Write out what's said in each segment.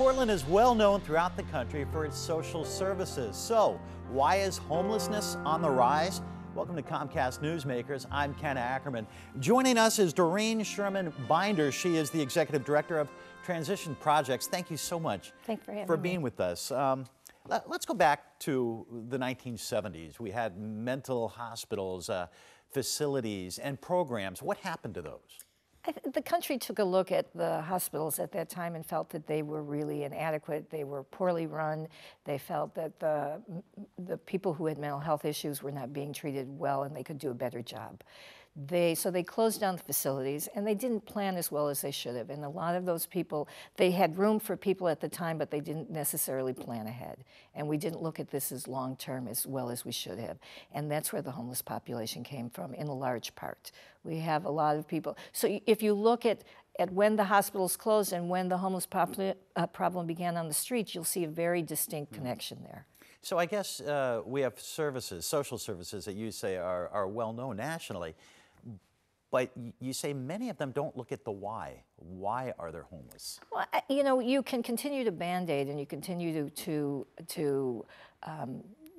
Portland is well known throughout the country for its social services. So, why is homelessness on the rise? Welcome to Comcast Newsmakers. I'm Ken Ackerman. Joining us is Doreen Sherman Binder. She is the Executive Director of Transition Projects. Thank you so much for being with us. Let's go back to the 1970s. We had mental hospitals, facilities, and programs. What happened to those? The country took a look at the hospitals at that time and felt that they were really inadequate. They were poorly run. They felt that the people who had mental health issues were not being treated well and they could do a better job. So they closed down the facilities, and they didn't plan as well as they should have. And a lot of those people, they had room for people at the time, but they didn't necessarily plan ahead. And we didn't look at this as long-term as well as we should have. And that's where the homeless population came from, in a large part. We have a lot of people. So if you look at when the hospitals closed and when the homeless problem began on the streets, you'll see a very distinct connection there. So I guess we have services, social services that you say are well known nationally. But you say many of them don't look at the why. Why are they homeless? Well, you know, you can continue to Band-Aid and you continue to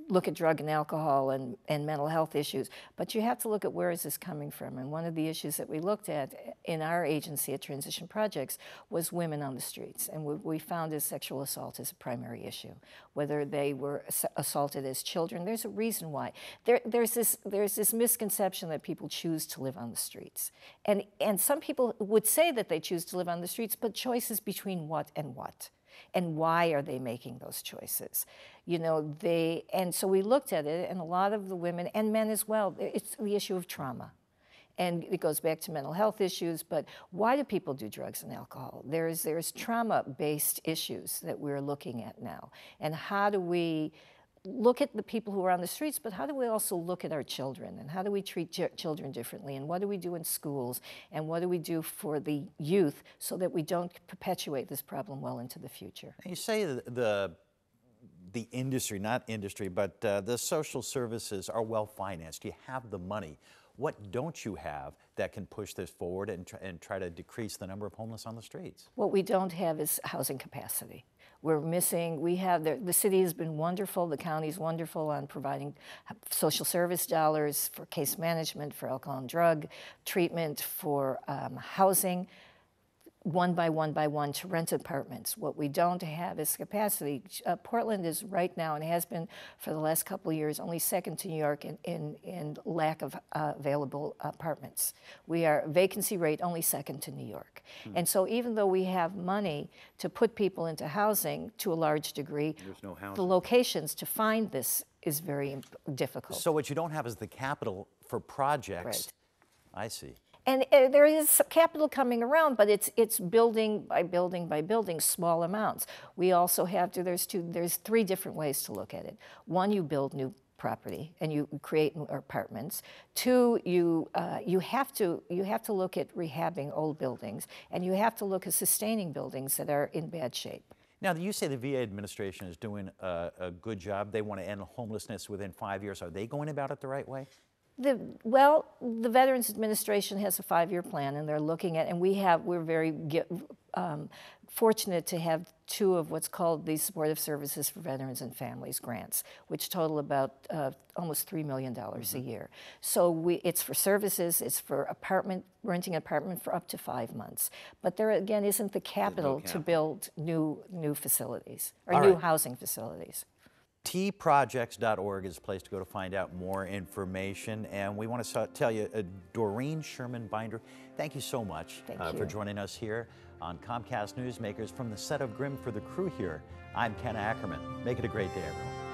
look at drug and alcohol and mental health issues, but you have to look at where is this coming from. And one of the issues that we looked at in our agency at Transition Projects was women on the streets. And what we found is sexual assault is a primary issue. Whether they were assaulted as children, there's a reason why. There's this misconception that people choose to live on the streets. And some people would say that they choose to live on the streets, but choices between what and what? And why are they making those choices? You know, and so we looked at it, and a lot of the women, and men as well, it's the issue of trauma. And it goes back to mental health issues, but why do people do drugs and alcohol? There's trauma-based issues that we're looking at now. And how do we look at the people who are on the streets, but how do we also look at our children, and how do we treat children differently, and what do we do in schools, and what do we do for the youth so that we don't perpetuate this problem well into the future? You say the industry, not industry, but the social services are well financed. You have the money. What don't you have that can push this forward and try to decrease the number of homeless on the streets? What we don't have is housing capacity. We're missing, the city has been wonderful, the county's wonderful on providing social service dollars for case management, for alcohol and drug treatment, for housing, one by one to rent apartments. What we don't have is capacity. Portland is right now, and has been for the last couple of years, only second to New York in lack of available apartments. We are vacancy rate only second to New York. And so even though we have money to put people into housing to a large degree, there's no housing. The locations to find this is very difficult. So what you don't have is the capital for projects. Right. I see. And there is capital coming around, but it's building by building by building, small amounts. We also have to, there's three different ways to look at it. One, you build new property and you create apartments. Two, you have to look at rehabbing old buildings, and you have to look at sustaining buildings that are in bad shape. Now, you say the VA administration is doing a good job. They want to end homelessness within 5 years. Are they going about it the right way? Well, the Veterans Administration has a 5-year plan, and they're looking at, and we're very fortunate to have two of what's called the Supportive Services for Veterans and Families grants, which total about almost $3 million a year. So it's for services, it's for renting an apartment for up to 5 months. But there again isn't the capital to build new facilities or new housing facilities. tprojects.org is a place to go to find out more information. And we want to tell you, Doreen Sherman Binder, thank you so much for joining us here on Comcast Newsmakers from the set of Grimm. For the crew here, I'm Ken Ackerman. Make it a great day, everyone.